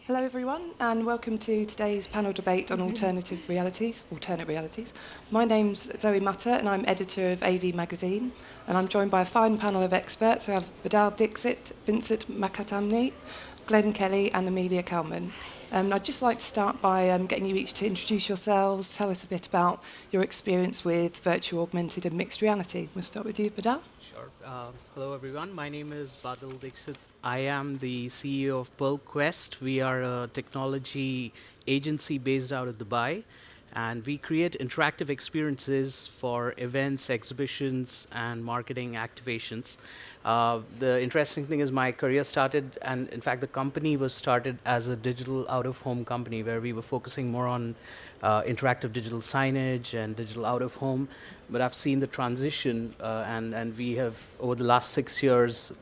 Hello everyone, and welcome to today's panel debate on alternate realities. My name's Zoe Mutter, and I'm editor of AV Magazine, and I'm joined by a fine panel of experts who have Badal Dixit, Vincent McAtamney, Glenn Kelly, and Amelia Kallman. I'd just like to start by getting you each to introduce yourselves, tell us a bit about your experience with virtual, augmented, and mixed reality. We'll start with you, Badal. Sure. Hello, everyone. My name is Badal Dixit. I am the CEO of PearlQuest. We are a technology agency based out of Dubai, and we create interactive experiences for events, exhibitions, and marketing activations. The interesting thing is my career started, and in fact, the company was started as a digital out-of-home company where we were focusing more on interactive digital signage and digital out-of-home. But I've seen the transition, and we have, over the last 6 years,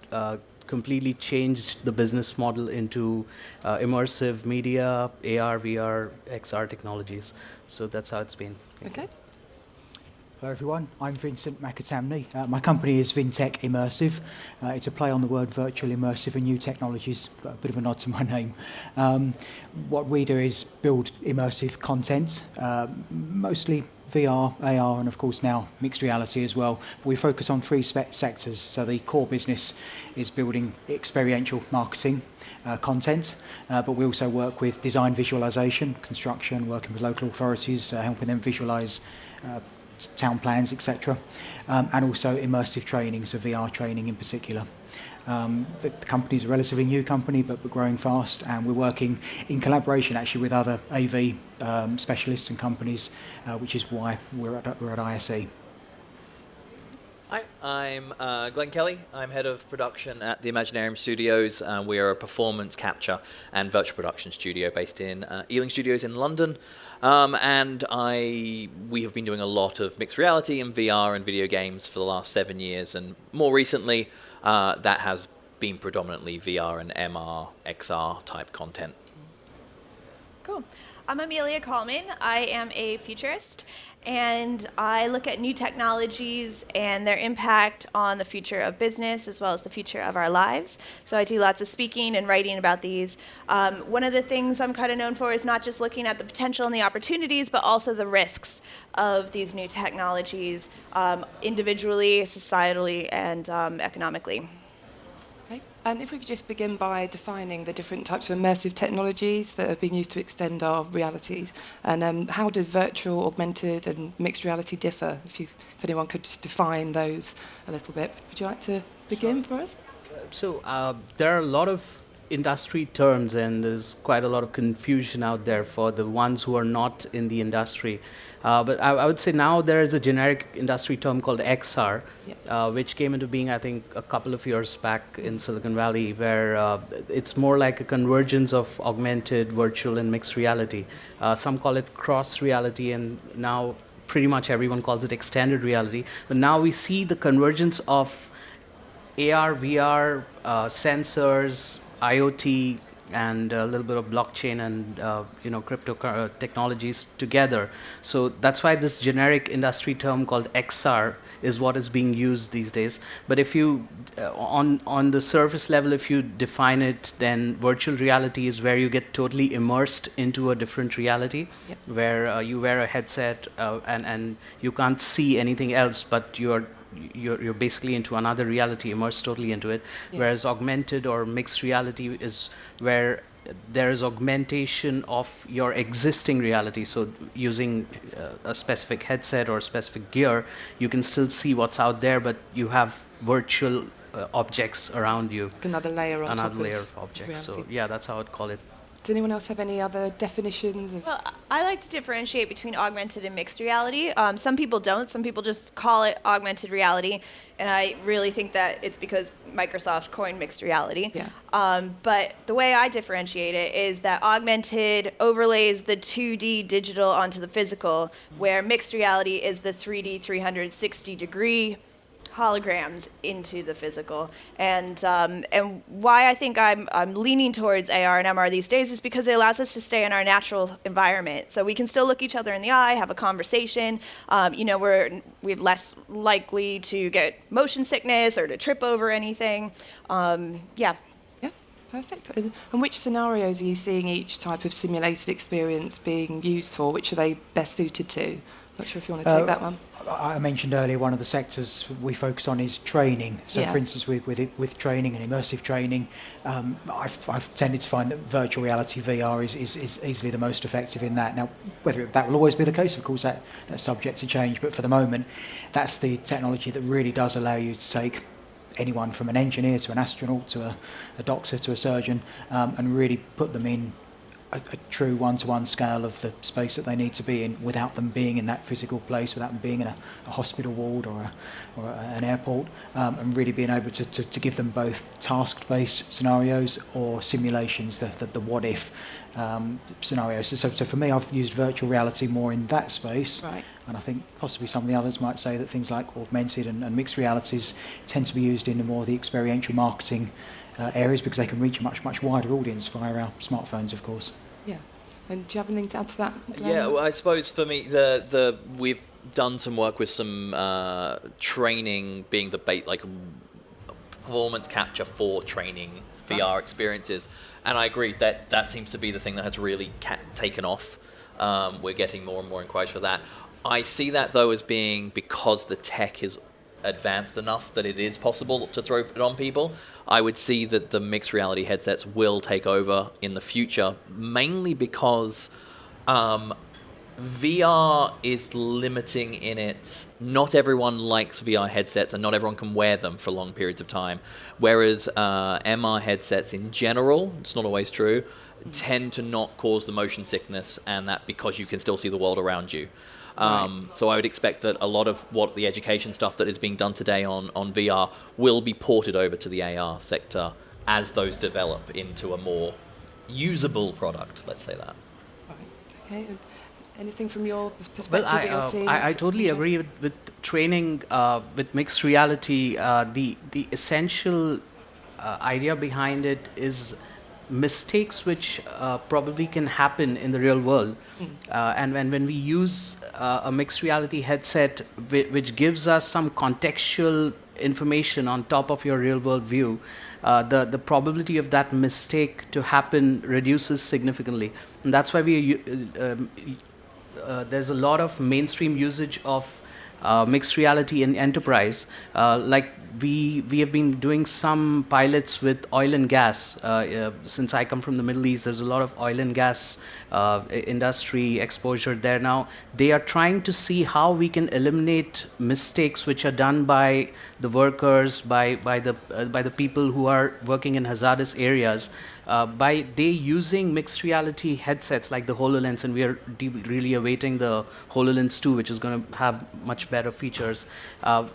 completely changed the business model into immersive media, AR, VR, XR technologies. So that's how it's been. Okay. Hello everyone, I'm Vincent McAtamney. My company is VINTEC Immersive. It's a play on the word virtual, immersive and new technologies, got a bit of a nod to my name. What we do is build immersive content, mostly VR, AR, and of course now mixed reality as well. We focus on three sectors. So the core business is building experiential marketing content, but we also work with design visualization, construction, working with local authorities, helping them visualize town plans, etc. And also immersive training, so VR training in particular. The company is a relatively new company, but we're growing fast, and we're working in collaboration actually with other AV specialists and companies, which is why we're at ISE. Hi, I'm Glenn Kelly. I'm head of production at the Imaginarium Studios. We are a performance capture and virtual production studio based in Ealing Studios in London. We have been doing a lot of mixed reality and VR and video games for the last 7 years, and more recently that has been predominantly VR and MR, XR type content. Cool. I'm Amelia Kallman. I am a futurist, and I look at new technologies and their impact on the future of business as well as the future of our lives. So I do lots of speaking and writing about these. One of the things I'm kind of known for is not just looking at the potential and the opportunities, but also the risks of these new technologies individually, societally, and economically. Okay. And if we could just begin by defining the different types of immersive technologies that are being used to extend our realities, and how does virtual, augmented, and mixed reality differ? If anyone could just define those a little bit. Would you like to begin for us? So there are a lot of industry terms, and there's quite a lot of confusion out there for the ones who are not in the industry. But I would say now there is a generic industry term called XR, which came into being, I think, a couple of years back in Silicon Valley, where it's more like a convergence of augmented, virtual, and mixed reality. Some call it cross reality, and now pretty much everyone calls it extended reality. But now we see the convergence of AR, VR, sensors, IoT, and a little bit of blockchain and crypto technologies together. So that's why this generic industry term called XR is what is being used these days. But if you, on the surface level, if you define it, then virtual reality is where you get totally immersed into a different reality, where you wear a headset and you can't see anything else, but you're basically into another reality, immersed totally into it. Whereas augmented or mixed reality is where there is augmentation of your existing reality. So using a specific headset or specific gear, you can still see what's out there, but you have virtual objects around you. Another layer on top Another layer of objects. reality. So yeah, that's how I'd call it. Does anyone else have any other definitions of? Well, I like to differentiate between augmented and mixed reality. Some people don't. Some people just call it augmented reality, and I really think that it's because Microsoft coined mixed reality. But the way I differentiate it is that augmented overlays the 2D digital onto the physical, where mixed reality is the 3D 360-degree holograms into the physical. And why I think I'm leaning towards AR and MR these days is because it allows us to stay in our natural environment. So we can still look each other in the eye, have a conversation. We're less likely to get motion sickness or to trip over anything. Perfect. And which scenarios are you seeing each type of simulated experience being used for? Which are they best suited to? Not sure if you want to take that one. I mentioned earlier one of the sectors we focus on is training. So, for instance, with training and immersive training, I've tended to find that virtual reality VR is easily the most effective in that. Now, whether that will always be the case, of course, that's subject to change. But for the moment, that's the technology that really does allow you to take anyone from an engineer to an astronaut to a doctor to a surgeon and really put them in a true one-to-one scale of the space that they need to be in without them being in that physical place, without them being in a hospital ward or an airport, and really being able to give them both task-based scenarios or simulations, the what-if scenarios. So for me, I've used virtual reality more in that space, right. And I think possibly some of the others might say that things like augmented and mixed realities tend to be used in the experiential marketing areas because they can reach a much wider audience via our smartphones, of course. Yeah. And do you have anything to add to that, Glenn? Yeah, well, I suppose for me, we've done some work with some training being the like performance capture for training VR experiences, and I agree that seems to be the thing that has really taken off. We're getting more and more inquiries for that. I see that though as being because the tech is advanced enough that it is possible to throw it on people. I would see that the mixed reality headsets will take over in the future, mainly because VR is limiting in it. Not everyone likes VR headsets and not everyone can wear them for long periods of time. Whereas MR headsets in general, it's not always true, tend to not cause the motion sickness, and that because you can still see the world around you. So I would expect that a lot of what the education stuff that is being done today on VR will be ported over to the AR sector as those develop into a more usable product, let's say that. Right. Okay. And anything from your perspective that you're seeing? I totally agree with training with mixed reality. The essential idea behind it is mistakes which probably can happen in the real world. And when we use a mixed reality headset which gives us some contextual information on top of your real world view, the probability of that mistake to happen reduces significantly. And that's why there's a lot of mainstream usage of mixed reality in enterprise. Like we have been doing some pilots with oil and gas. Since I come from the Middle East, there's a lot of oil and gas industry exposure there now. They are trying to see how we can eliminate mistakes which are done by the workers, by the people who are working in hazardous areas, by using mixed reality headsets like the HoloLens, and we are really awaiting the HoloLens 2, which is going to have much better features.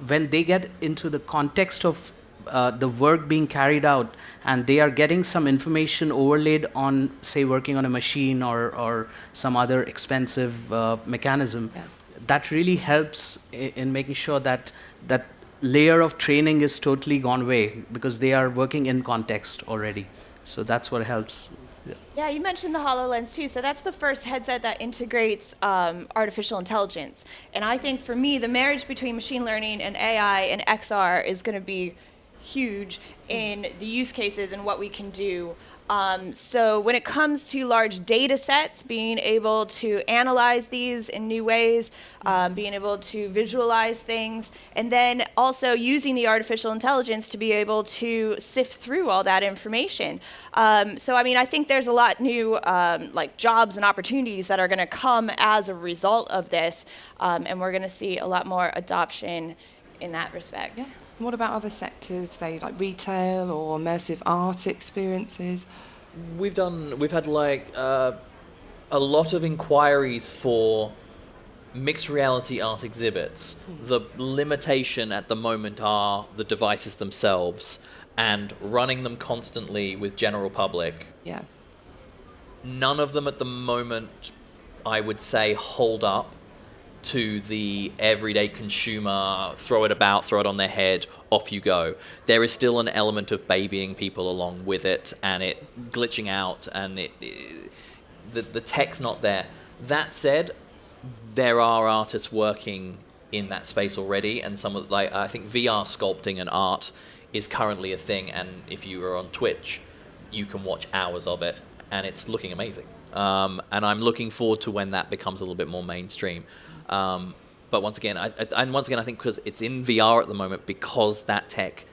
When they get into the context of the work being carried out, and they are getting some information overlaid on, say, working on a machine or some other expensive mechanism, that really helps in making sure that that layer of training is totally gone away because they are working in context already. So that's what helps. Yeah, you mentioned the HoloLens too. So that's the first headset that integrates artificial intelligence. And I think for me, the marriage between machine learning and AI and XR is going to be huge in the use cases and what we can do. So when it comes to large data sets, being able to analyze these in new ways, being able to visualize things, and then also using the artificial intelligence to be able to sift through all that information. So I mean, I think there's a lot new like jobs and opportunities that are going to come as a result of this, and we're going to see a lot more adoption in that respect. Yeah. And what about other sectors, say like retail or immersive art experiences? We've had like a lot of inquiries for mixed reality art exhibits. The limitation at the moment are the devices themselves and running them constantly with general public. Yeah. None of them at the moment, I would say, hold up to the everyday consumer, throw it about, throw it on their head, off you go. There is still an element of babying people along with it and it glitching out and the tech's not there. That said, there are artists working in that space already, and some of, like, I think VR sculpting and art is currently a thing, and if you are on Twitch, you can watch hours of it, and it's looking amazing. And I'm looking forward to when that becomes a little bit more mainstream. But once again, I think because it's in VR at the moment, because that tech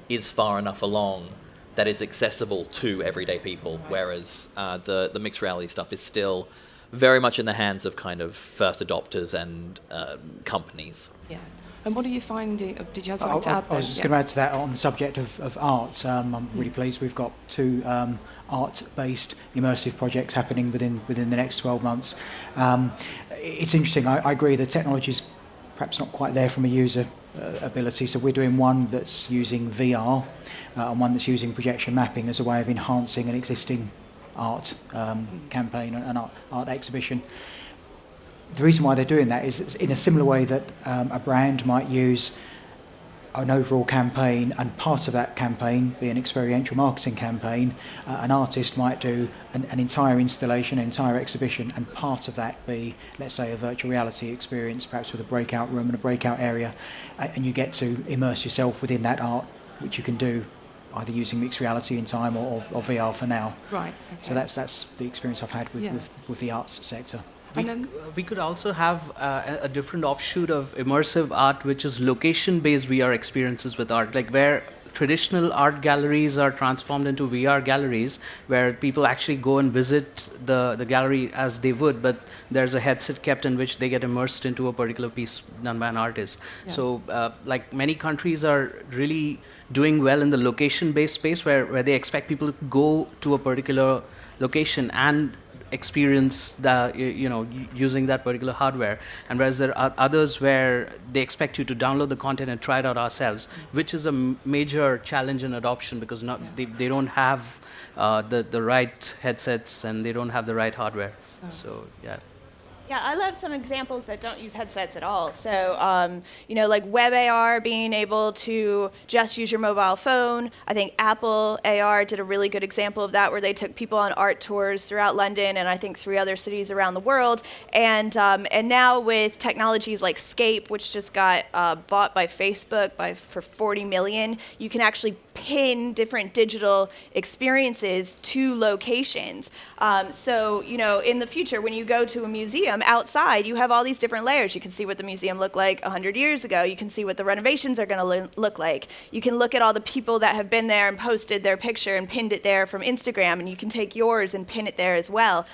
is far enough along that it's accessible to everyday people, right. Whereas the mixed reality stuff is still very much in the hands of kind of first adopters and companies. Yeah. And what are you finding? Did you have something to add there? I was just going to add to that on the subject of art. I'm really pleased we've got 2 art-based immersive projects happening within the next 12 months. It's interesting. I agree the technology's perhaps not quite there from a user ability. So we're doing one that's using VR and one that's using projection mapping as a way of enhancing an existing art campaign and art exhibition. The reason why they're doing that is in a similar way that a brand might use an overall campaign, and part of that campaign be an experiential marketing campaign. An artist might do an entire installation, an entire exhibition, and part of that be, let's say, a virtual reality experience, perhaps with a breakout room and a breakout area, and you get to immerse yourself within that art, which you can do either using mixed reality in time or VR for now. Right. Okay. So that's the experience I've had with the arts sector. We could also have a different offshoot of immersive art, which is location-based VR experiences with art, like where traditional art galleries are transformed into VR galleries, where people actually go and visit the gallery as they would, but there's a headset kept in which they get immersed into a particular piece done by an artist. Yeah. So, like many countries are really doing well in the location-based space, where they expect people to go to a particular location and experience the using that particular hardware, and whereas there are others where they expect you to download the content and try it out ourselves, which is a major challenge in adoption because they don't have the right headsets and they don't have the right hardware. So Yeah, I love some examples that don't use headsets at all. So, like Web AR being able to just use your mobile phone. I think Apple AR did a really good example of that, where they took people on art tours throughout London and I think 3 other cities around the world. And now with technologies like Scape, which just got bought by Facebook for $40 million, you can actually pin different digital experiences to locations. So, in the future, when you go to a museum outside, you have all these different layers. You can see what the museum looked like 100 years ago. You can see what the renovations are going to look like. You can look at all the people that have been there and posted their picture and pinned it there from Instagram, and you can take yours and pin it there as well.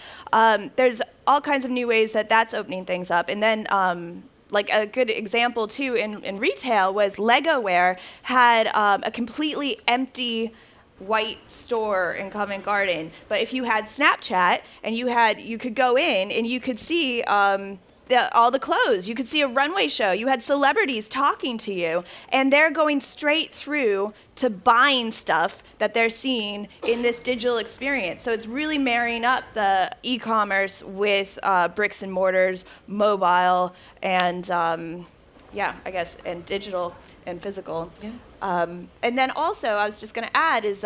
There's all kinds of new ways that's opening things up. And then like a good example too in retail was LegoWare had a completely empty white store in Covent Garden, but if you had Snapchat and you could go in and you could see all the clothes, you could see a runway show, you had celebrities talking to you, and they're going straight through to buying stuff that they're seeing in this digital experience. So it's really marrying up the e-commerce with bricks and mortars, mobile, and I guess, and digital and physical. Yeah. And then also, I was just going to add is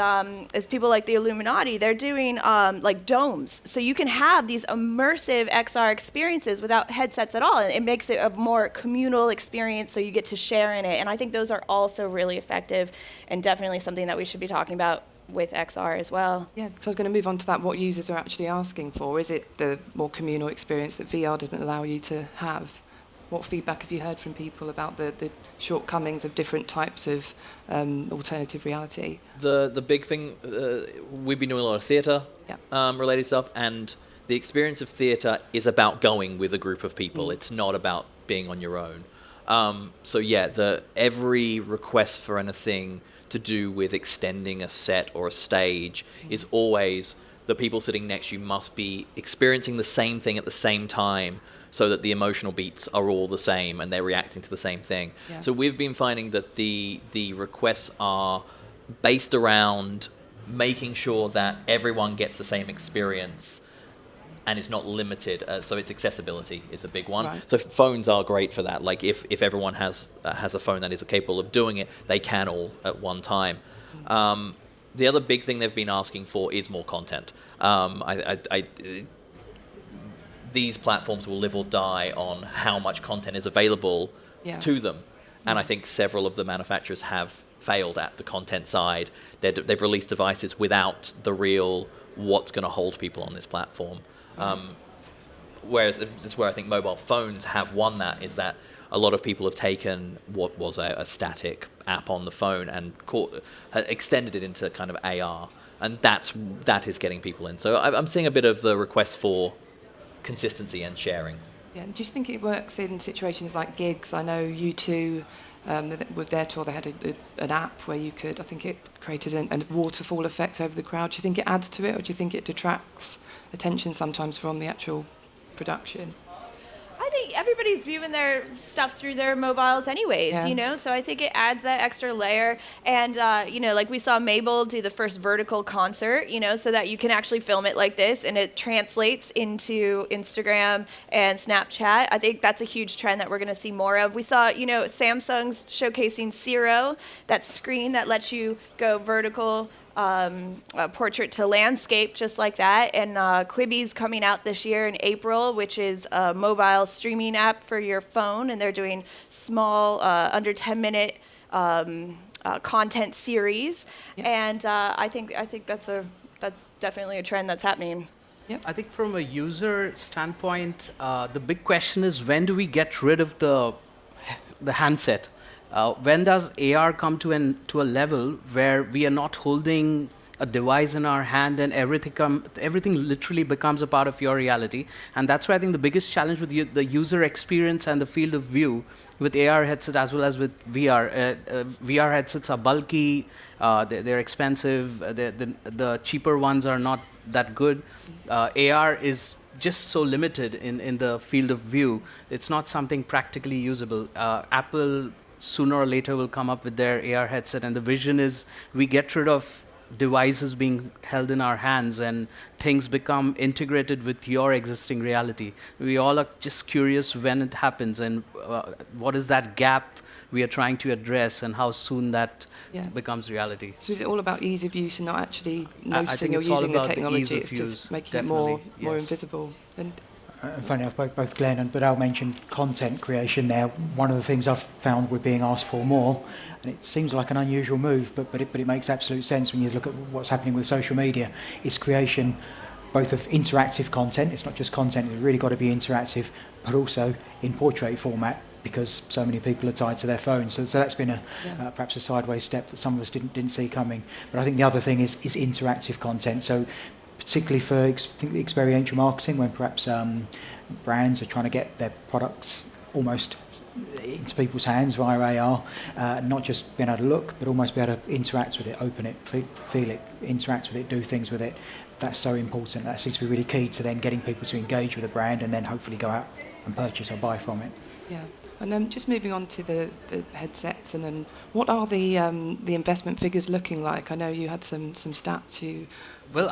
people like the Illuminati, they're doing like domes. So you can have these immersive XR experiences without headsets at all. And it makes it a more communal experience, so you get to share in it. And I think those are also really effective and definitely something that we should be talking about with XR as well. Yeah, so I was going to move on to that, what users are actually asking for. Is it the more communal experience that VR doesn't allow you to have? What feedback have you heard from people about the shortcomings of different types of alternative reality? The big thing, we've been doing a lot of theatre related stuff, and the experience of theatre is about going with a group of people. It's not about being on your own. Every request for anything to do with extending a set or a stage is always the people sitting next to you must be experiencing the same thing at the same time, so that the emotional beats are all the same and they're reacting to the same thing. Yeah. So we've been finding that the requests are based around making sure that everyone gets the same experience and it's not limited. So its accessibility is a big one. Right. So phones are great for that. Like if everyone has a phone that is capable of doing it, they can all at one time. The other big thing they've been asking for is more content. These platforms will live or die on how much content is available to them. And I think several of the manufacturers have failed at the content side. They've released devices without the real what's going to hold people on this platform. Whereas this is where I think mobile phones have won that, is that a lot of people have taken what was a static app on the phone and extended it into kind of AR, and that is getting people in. So I'm seeing a bit of the request for consistency and sharing. Yeah. Do you think it works in situations like gigs? I know U2, with their tour, they had an app where you could, I think it created a waterfall effect over the crowd. Do you think it adds to it, or do you think it detracts attention sometimes from the actual production? I think everybody's viewing their stuff through their mobiles anyways, Yeah. you know, so I think it adds that extra layer. And, you know, like we saw Mabel do the first vertical concert, you know, so that you can actually film it like this and it translates into Instagram and Snapchat. I think that's a huge trend that we're going to see more of. We saw, you know, Samsung's showcasing Zero, that screen that lets you go vertical, portrait to landscape, just like that. And Quibi's coming out this year in April, which is a mobile streaming app for your phone, and they're doing small, under 10-minute content series. Yeah. And I think that's definitely a trend that's happening. Yep. I think from a user standpoint, the big question is, when do we get rid of the handset? When does AR come to a level where we are not holding a device in our hand and everything literally becomes a part of your reality? And that's where I think the biggest challenge with the user experience and the field of view with AR headset as well as with VR. VR headsets are bulky, they're expensive, the cheaper ones are not that good. AR is just so limited in the field of view. It's not something practically usable. Apple sooner or later will come up with their AR headset, and the vision is we get rid of devices being held in our hands and things become integrated with your existing reality. We all are just curious when it happens and what is that gap we are trying to address and how soon that becomes reality. So is it all about ease of use and not actually noticing or it's all using the about the technology? ease of It's use, just making definitely, it more yes. invisible. And Funny enough, both Glenn and Badal mentioned content creation there. One of the things I've found we're being asked for more, and it seems like an unusual move, but it makes absolute sense when you look at what's happening with social media, is creation both of interactive content. It's not just content, it's really got to be interactive, but also in portrait format, because so many people are tied to their phones. So that's been perhaps a sideways step that some of us didn't see coming. But I think the other thing is interactive content. So particularly for experiential marketing, when perhaps brands are trying to get their products almost into people's hands via AR, not just being able to look, but almost be able to interact with it, open it, feel it, interact with it, do things with it. That's so important. That seems to be really key to then getting people to engage with the brand and then hopefully go out and purchase or buy from it. yeah. And just moving on to the headsets, and then what are the investment figures looking like? I know you had some stats you. Well,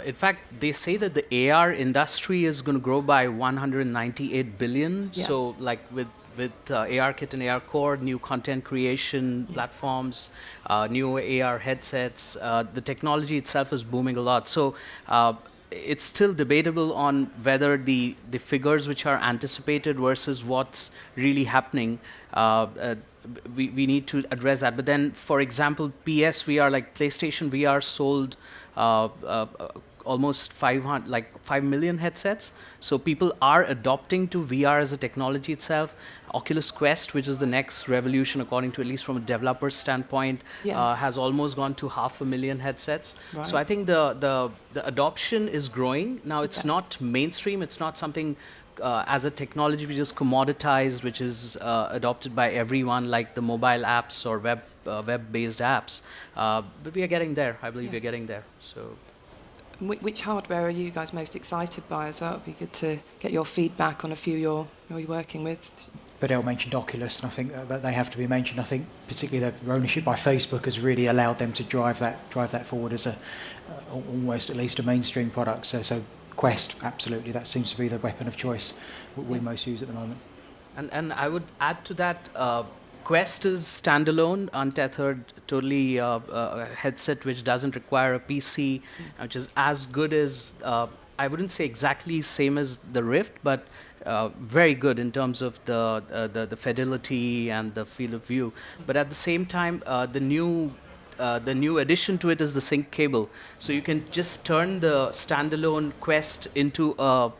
in fact, they say that the AR industry is going to grow by 198 billion. Yeah. So, like with ARKit and AR Core, new content creation platforms, new AR headsets, the technology itself is booming a lot. So, it's still debatable on whether the figures which are anticipated versus what's really happening. We need to address that. But then, for example, PSVR, like PlayStation VR, sold almost 5 million headsets. So people are adopting to VR as a technology itself. Oculus Quest, which is the next revolution, according to at least from a developer standpoint, has almost gone to 500,000 headsets. Right. So I think the adoption is growing. Now it's not mainstream. It's not something as a technology which is commoditized, which is adopted by everyone, like the mobile apps or web-based apps. But we are getting there. I believe we're getting there. So. Which hardware are you guys most excited by as well? It'd be good to get your feedback on a few you're working with. Badal mentioned Oculus, and I think that they have to be mentioned. I think particularly their ownership by Facebook has really allowed them to drive that forward as a almost at least a mainstream product. So Quest, absolutely, that seems to be the weapon of choice we most use at the moment. And I would add to that, Quest is standalone, untethered, totally a headset which doesn't require a PC, which is as good as I wouldn't say exactly same as the Rift, but very good in terms of the fidelity and the field of view. But at the same time, the new addition to it is the sync cable. So you can just turn the standalone Quest into a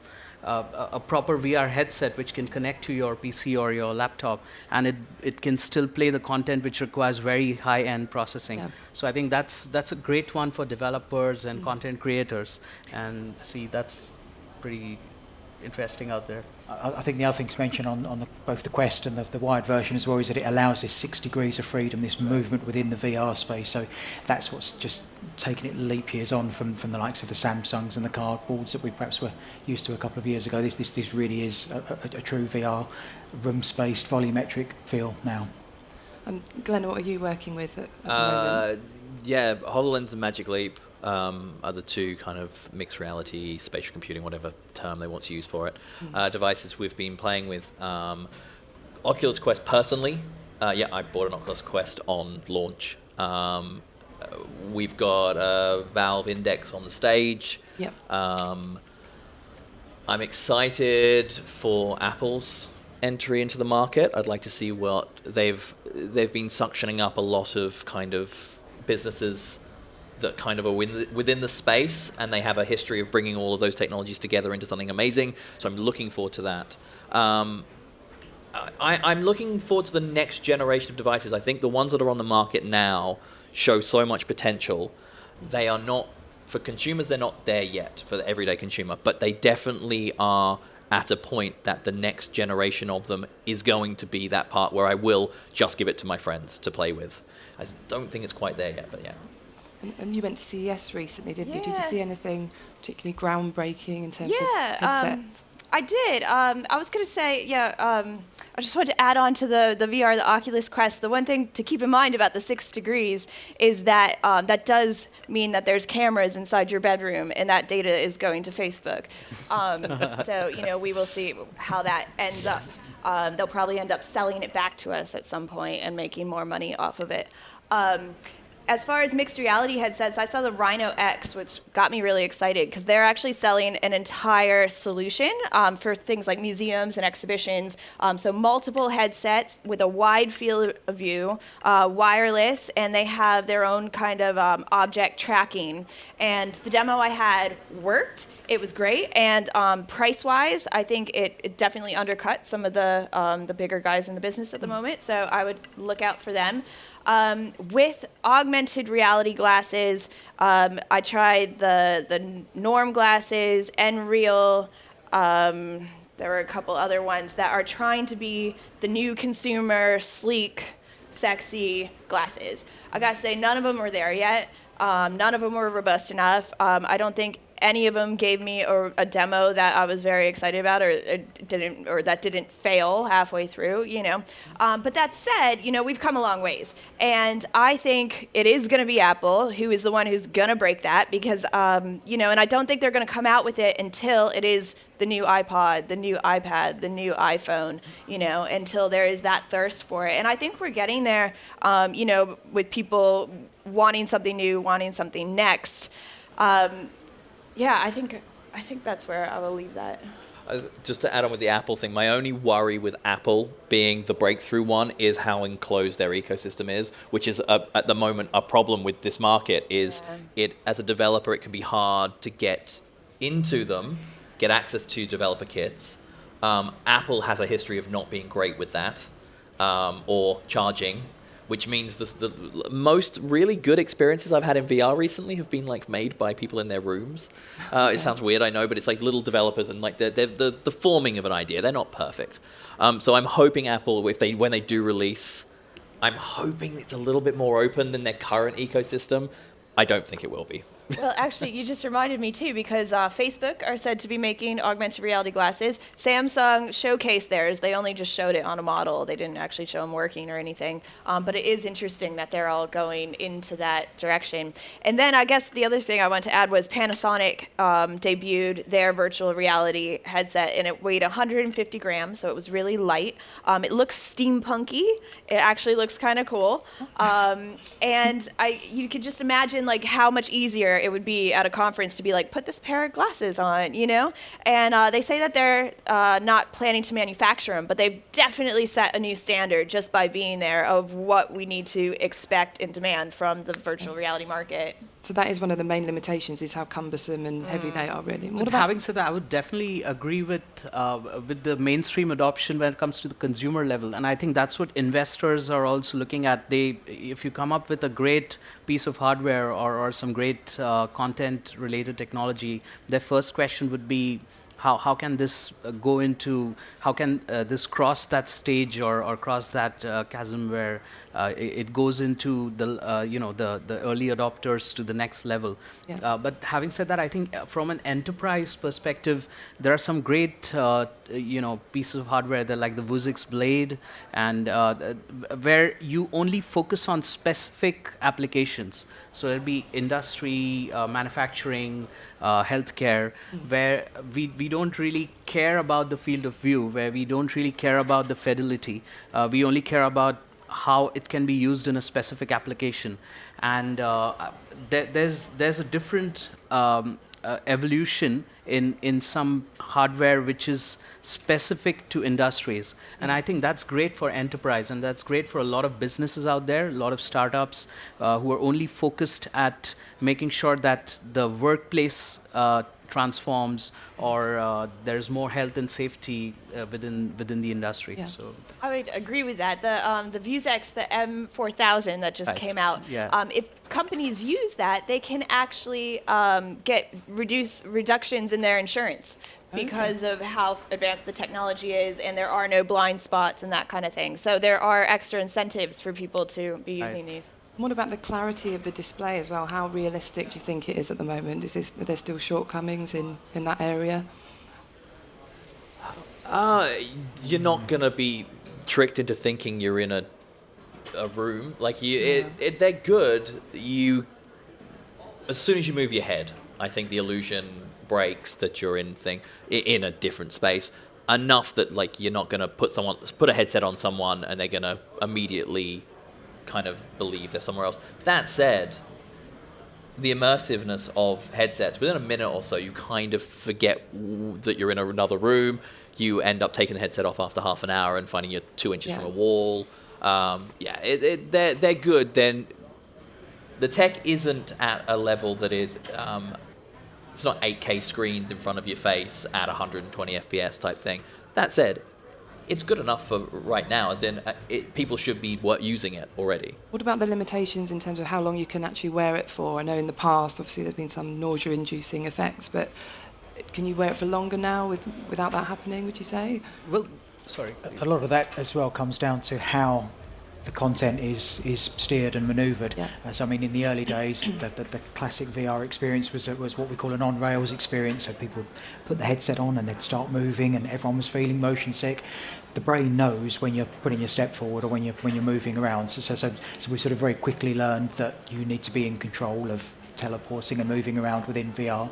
proper VR headset which can connect to your PC or your laptop, and it can still play the content which requires very high-end processing. Yeah. So I think that's a great one for developers and content creators, and see, that's pretty interesting out there. I think the other thing to mention on both the Quest and the wired version as well is that it allows this 6 degrees of freedom, this movement within the VR space. So that's what's just taken it leap years on from the likes of the Samsungs and the cardboards that we perhaps were used to a couple of years ago. This really is a true VR room-spaced volumetric feel now. And Glenn, what are you working with at the moment? Yeah, HoloLens and Magic Leap are the two kind of mixed reality, spatial computing, whatever term they want to use for it, devices we've been playing with. Oculus Quest personally, I bought an Oculus Quest on launch. We've got a Valve Index on the stage. Yep. I'm excited for Apple's entry into the market. I'd like to see what they've been suctioning up a lot of kind of businesses that kind of are within the space, and they have a history of bringing all of those technologies together into something amazing. So I'm looking forward to that. I'm looking forward to the next generation of devices. I think the ones that are on the market now show so much potential. They are not, for consumers, they're not there yet for the everyday consumer, but they definitely are at a point that the next generation of them is going to be that part where I will just give it to my friends to play with. I don't think it's quite there yet, but yeah. And you went to CES recently, didn't you? Did you Yeah. see anything particularly groundbreaking in terms Yeah, of headsets? I did. I was going to say, I just wanted to add on to the VR, the Oculus Quest. The one thing to keep in mind about the 6 degrees is that that does mean that there's cameras inside your bedroom, and that data is going to Facebook. So, we will see how that ends up. They'll probably end up selling it back to us at some point and making more money off of it. As far as mixed reality headsets, I saw the Rhino X, which got me really excited because they're actually selling an entire solution for things like museums and exhibitions. So multiple headsets with a wide field of view, wireless, and they have their own kind of object tracking. And the demo I had worked. It was great, and price-wise, I think it definitely undercut some of the bigger guys in the business at the moment. So I would look out for them. With augmented reality glasses, I tried the Norm glasses, Nreal. There were a couple other ones that are trying to be the new consumer, sleek, sexy glasses. I gotta say, none of them were there yet. None of them were robust enough. I don't think any of them gave me a demo that I was very excited about, or that didn't fail halfway through, But that said, we've come a long ways, and I think it is going to be Apple who is the one who's going to break that, because and I don't think they're going to come out with it until it is the new iPod, the new iPad, the new iPhone, until there is that thirst for it. And I think we're getting there, with people wanting something new, wanting something next. I think that's where I will leave that. Just to add on with the Apple thing, my only worry with Apple being the breakthrough one is how enclosed their ecosystem is, which is at the moment a problem with this market. It as a developer, it can be hard to get into them, get access to developer kits. Apple has a history of not being great with that, or charging, which means the most really good experiences I've had in VR recently have been made by people in their rooms. It sounds weird, I know, but it's like little developers, and they're the forming of an idea. They're not perfect. So I'm hoping Apple, when they do release, I'm hoping it's a little bit more open than their current ecosystem. I don't think it will be. Well, actually, you just reminded me, too, because Facebook are said to be making augmented reality glasses. Samsung showcased theirs. They only just showed it on a model. They didn't actually show them working or anything. But it is interesting that they're all going into that direction. And then I guess the other thing I wanted to add was Panasonic debuted their virtual reality headset, and it weighed 150 grams, so it was really light. It looks steampunky. It actually looks kind of cool. And you could just imagine how much easier where it would be at a conference to be like, put this pair of glasses on, you know? And they say that they're not planning to manufacture them, but they've definitely set a new standard just by being there of what we need to expect and demand from the virtual reality market. So that is one of the main limitations, is how cumbersome and heavy they are, really. But having said that, I would definitely agree with the mainstream adoption when it comes to the consumer level, and I think that's what investors are also looking at. If you come up with a great piece of hardware or some great content-related technology, their first question would be, how can this go into, how can this cross that stage or cross that chasm where it goes into the the early adopters to the next level. Yeah. But having said that, I think from an enterprise perspective, there are some great pieces of hardware that like the Vuzix Blade, and where you only focus on specific applications. So it'll be industry, manufacturing, healthcare, where we don't really care about the field of view, where we don't really care about the fidelity. We only care about how it can be used in a specific application. And there's a different evolution in some hardware which is specific to industries. And I think that's great for enterprise, and that's great for a lot of businesses out there, a lot of startups who are only focused at making sure that the workplace transforms, or there's more health and safety within the industry. Yeah. So I would agree with that. The Vuzix, the M4000 that just came out, if companies use that, they can actually get reductions in their insurance because of how advanced the technology is, and there are no blind spots and that kind of thing. So there are extra incentives for people to be using these. What about the clarity of the display as well? How realistic do you think it is at the moment? Are there still shortcomings in that area? You're not going to be tricked into thinking you're in a room. Like they're good. As soon as you move your head, I think the illusion breaks that you're in a different space. Enough that like you're not going to put a headset on someone and they're going to immediately kind of believe they're somewhere else. That said, the immersiveness of headsets, within a minute or so, you kind of forget that you're in another room. You end up taking the headset off after half an hour and finding you're 2 inches from a wall. They're good. Then the tech isn't at a level that is, it's not 8K screens in front of your face at 120 FPS type thing. That said, it's good enough for right now, as in people should be using it already. What about the limitations in terms of how long you can actually wear it for? I know in the past, obviously, there's been some nausea-inducing effects, but can you wear it for longer now without that happening, would you say? Well, sorry. A lot of that as well comes down to how the content is steered and manoeuvred. Yeah. So I mean, in the early days, the classic VR experience was what we call an on-rails experience. So people would put the headset on and they'd start moving, and everyone was feeling motion sick. The brain knows when you're putting your step forward or when you're moving around. So we sort of very quickly learned that you need to be in control of teleporting and moving around within VR.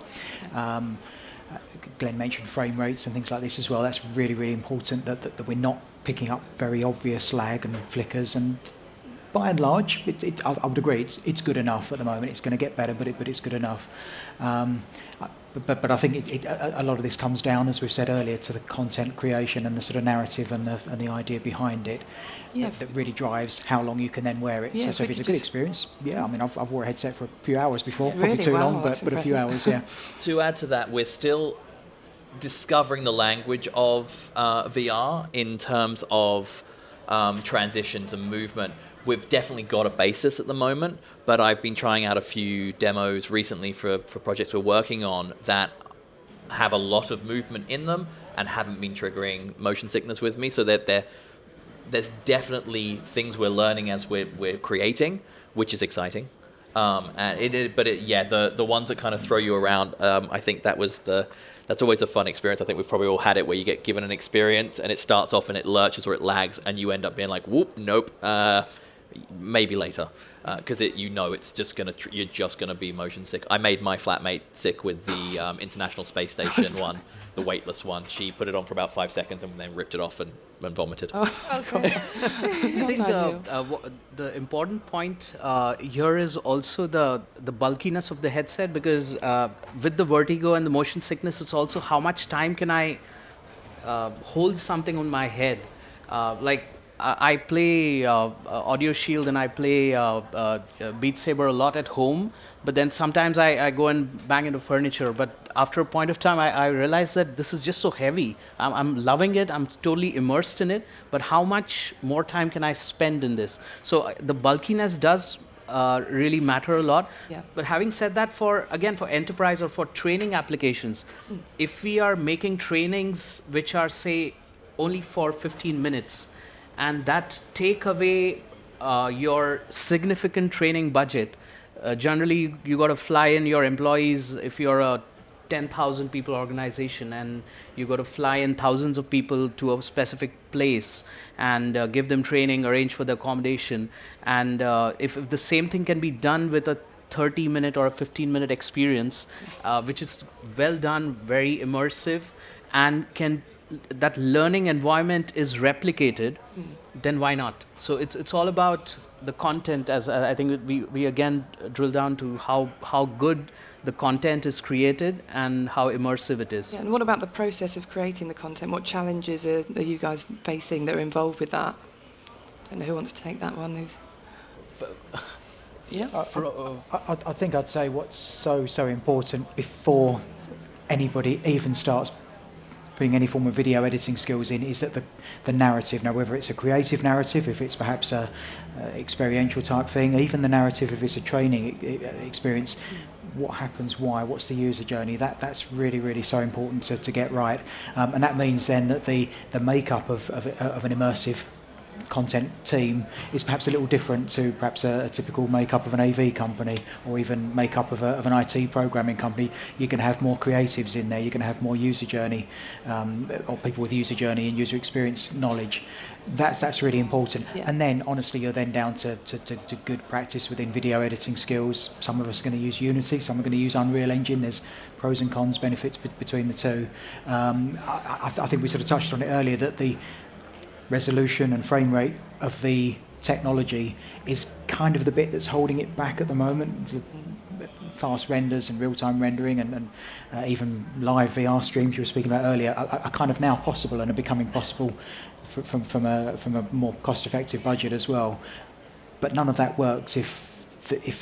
Glenn mentioned frame rates and things like this as well. That's really, really important that we're not picking up very obvious lag and flickers. And by and large, I would agree, it's good enough at the moment. It's going to get better, but it's good enough. But I think a lot of this comes down, as we've said earlier, to the content creation and the sort of narrative and the idea behind it. That really drives how long you can then wear it. So if it's a good experience, I mean, I've wore a headset for a few hours before, probably too long, but a few hours, yeah. To add to that, we're still discovering the language of VR in terms of transitions and movement. We've definitely got a basis at the moment, but I've been trying out a few demos recently for projects we're working on that have a lot of movement in them and haven't been triggering motion sickness with me. So there's definitely things we're learning as we're creating, which is exciting. The ones that kind of throw you around, I think that's always a fun experience. I think we've probably all had it where you get given an experience and it starts off and it lurches or it lags and you end up being like, whoop, nope. maybe later, because it's just gonna you're just gonna be motion sick. I made my flatmate sick with the International Space Station one, the weightless one. She put it on for about 5 seconds and then ripped it off and vomited. Oh, okay. I think the important point here is also the bulkiness of the headset, because with the vertigo and the motion sickness, it's also how much time can I hold something on my head. Like I play Audio Shield and I play Beat Saber a lot at home, but then sometimes I go and bang into furniture. But after a point of time, I realize that this is just so heavy. I'm loving it. I'm totally immersed in it. But how much more time can I spend in this? So the bulkiness does really matter a lot. Yeah. But having said that, for enterprise or for training applications, if we are making trainings which are, say, only for 15 minutes, and that take away your significant training budget, generally you got to fly in your employees. If you're a 10,000 people organization and you got to fly in thousands of people to a specific place and give them training, arrange for the accommodation, and if the same thing can be done with a 30-minute or a 15-minute experience, which is well done, very immersive, and that learning environment is replicated, then why not? So it's all about the content, as I think we again drill down to how good the content is created and how immersive it is. Yeah, and what about the process of creating the content? What challenges are you guys facing that are involved with that? I don't know who wants to take that one. Yeah. I think I'd say what's so important before anybody even starts putting any form of video editing skills in is that the narrative. Now, whether it's a creative narrative, if it's perhaps a experiential type thing, even the narrative if it's a training experience, what happens, why, what's the user journey, that's really, really so important to get right. And that means then that the makeup of an immersive content team is perhaps a little different to perhaps a typical makeup of an AV company or even makeup of an IT programming company. You can have more creatives in there, you can have more user journey or people with user journey and user experience knowledge. That's really important. Yeah. And then honestly you're then down to good practice within video editing skills. Some of us are going to use Unity, some are going to use Unreal Engine. There's pros and cons, benefits between the two. I think we sort of touched on it earlier that the resolution and frame rate of the technology is kind of the bit that's holding it back at the moment. The fast renders and real-time rendering and even live VR streams you were speaking about earlier are kind of now possible and are becoming possible from a more cost-effective budget as well. But none of that works if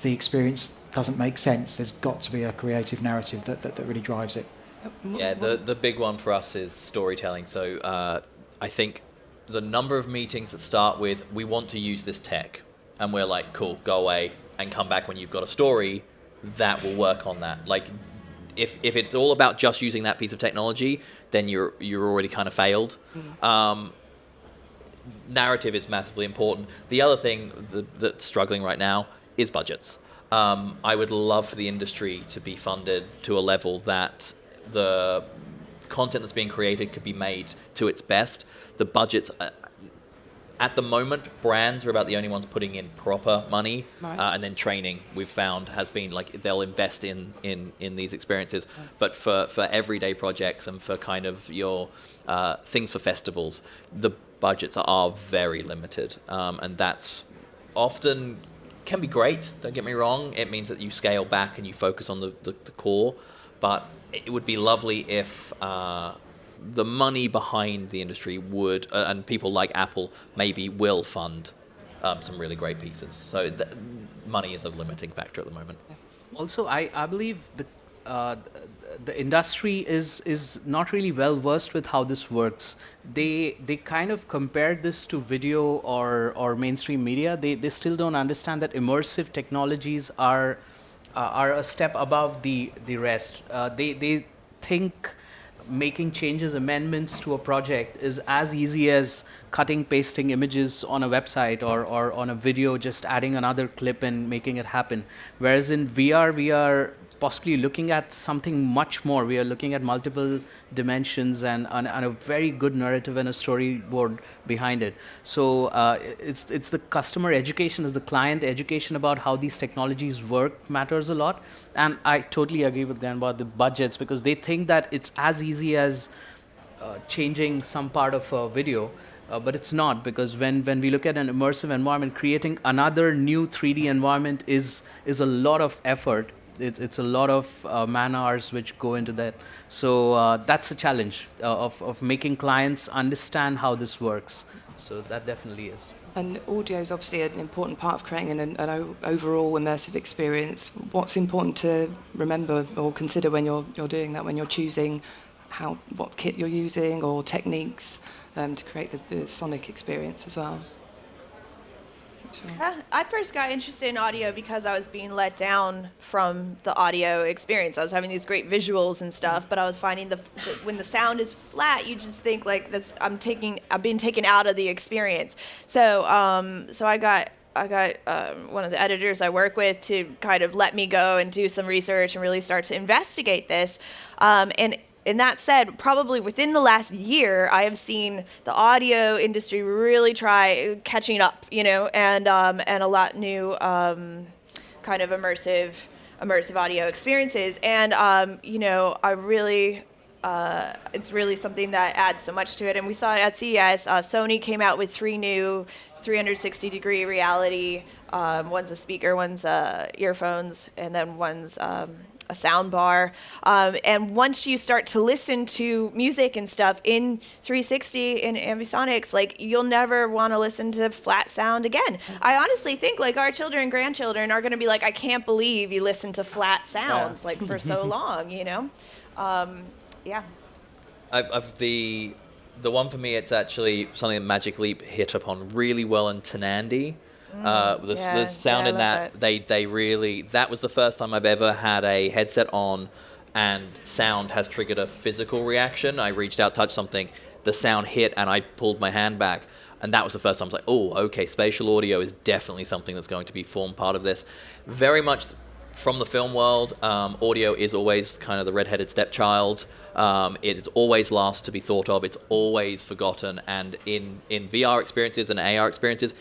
the experience doesn't make sense. There's got to be a creative narrative that really drives it. Yeah, the big one for us is storytelling. So I think the number of meetings that start with, we want to use this tech, and we're like, cool, go away and come back when you've got a story that will work on that. Like, if it's all about just using that piece of technology, then you're already kind of failed. Narrative is massively important. The other thing that's struggling right now is budgets. I would love for the industry to be funded to a level that the content that's being created could be made to its best. The budgets, at the moment, brands are about the only ones putting in proper money, right. And then training, we've found, has been like they'll invest in these experiences. Right. But for everyday projects and for kind of your things for festivals, the budgets are very limited, and that's often can be great. Don't get me wrong; it means that you scale back and you focus on the core, but it would be lovely if the money behind the industry would, and people like Apple maybe will fund some really great pieces. So money is a limiting factor at the moment. Also, I believe the industry is not really well versed with how this works. They kind of compared this to video or mainstream media. They still don't understand that immersive technologies are a step above the rest. They think making changes, amendments to a project is as easy as cutting, pasting images on a website or on a video, just adding another clip and making it happen. Whereas in VR, we are possibly looking at something much more. We are looking at multiple dimensions and a very good narrative and a storyboard behind it. So it's the customer education, it's the client education about how these technologies work matters a lot. And I totally agree with Glenn about the budgets, because they think that it's as easy as changing some part of a video. But it's not, because when we look at an immersive environment, creating another new 3D environment is a lot of effort. It's a lot of man hours which go into that. So that's a challenge of making clients understand how this works. So that definitely is. And audio is obviously an important part of creating an overall immersive experience. What's important to remember or consider when you're doing that, when you're choosing what kit you're using or techniques to create the sonic experience as well? Sure. I first got interested in audio because I was being let down from the audio experience. I was having these great visuals and stuff, but I was finding when the sound is flat, you just think like I'm being taken out of the experience. So I got one of the editors I work with to kind of let me go and do some research and really start to investigate this. And that said, probably within the last year, I have seen the audio industry really try catching up, and a lot new kind of immersive audio experiences. And I really, it's really something that adds so much to it. And we saw it at CES. Sony came out with 3 new 360-degree reality. One's a speaker, one's earphones, and then one's a sound bar. And once you start to listen to music and stuff in 360 in ambisonics, like you'll never want to listen to flat sound again. I honestly think like our children and grandchildren are going to be like, I can't believe you listen to flat sounds like for so long, Yeah. The one for me, it's actually something that Magic Leap hit upon really well in Tenandi. The sound in that. That was the first time I've ever had a headset on and sound has triggered a physical reaction. I reached out, touched something, the sound hit, and I pulled my hand back. And that was the first time I was like, oh, okay, spatial audio is definitely something that's going to form part of this. Very much from the film world, audio is always kind of the redheaded stepchild. It is always last to be thought of. It's always forgotten. And in VR experiences and AR experiences,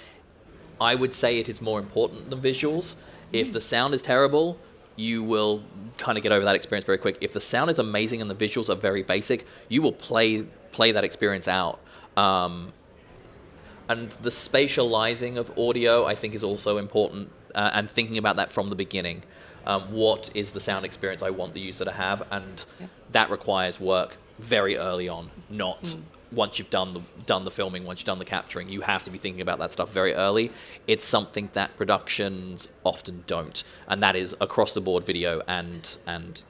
I would say it is more important than visuals. If the sound is terrible, you will kind of get over that experience very quick. If the sound is amazing and the visuals are very basic, you will play that experience out. And the spatializing of audio, I think, is also important, and thinking about that from the beginning. What is the sound experience I want the user to have? And that requires work very early on, not once you've done the filming, once you've done the capturing. You have to be thinking about that stuff very early. It's something that productions often don't, and that is across the board video and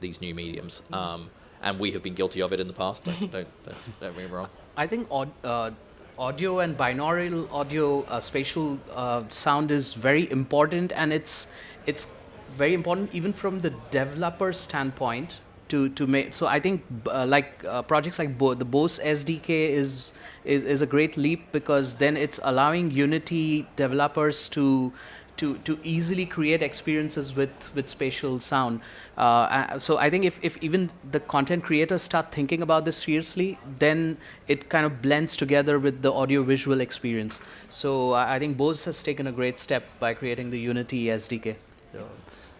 these new mediums. And we have been guilty of it in the past. Don't get me wrong. I think audio and binaural audio, spatial sound is very important, and it's very important even from the developer standpoint. To make, so I think projects like the Bose SDK is a great leap, because then it's allowing Unity developers to easily create experiences with spatial sound. So I think if even the content creators start thinking about this seriously, then it kind of blends together with the audio visual experience. So I think Bose has taken a great step by creating the Unity SDK. So.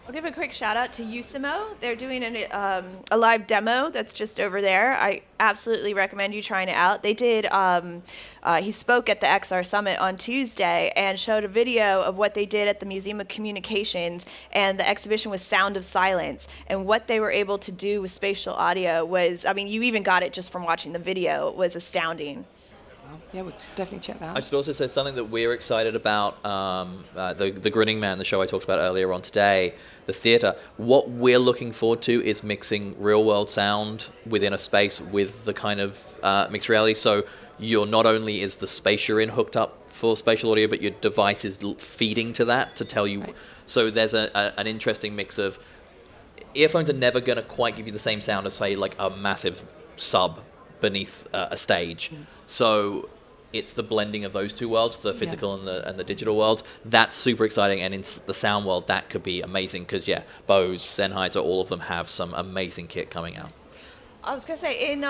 I'll give a quick shout out to Usimo. They're doing a live demo that's just over there. I absolutely recommend you trying it out. They did, he spoke at the XR Summit on Tuesday and showed a video of what they did at the Museum of Communications, and the exhibition was Sound of Silence. And what they were able to do with spatial audio was, I mean, you even got it just from watching the video, was astounding. Yeah, we'll definitely check that out. I should also say something that we're excited about, the Grinning Man, the show I talked about earlier on today, the theatre. What we're looking forward to is mixing real-world sound within a space with the kind of mixed reality. So you're not only is the space you're in hooked up for spatial audio, but your device is feeding to that to tell you. Right. So there's an interesting mix of... Earphones are never going to quite give you the same sound as, say, like a massive sub beneath a stage. So it's the blending of those two worlds, the physical and the digital world. That's super exciting, and in the sound world, that could be amazing because Bose, Sennheiser, all of them have some amazing kit coming out. I was gonna say in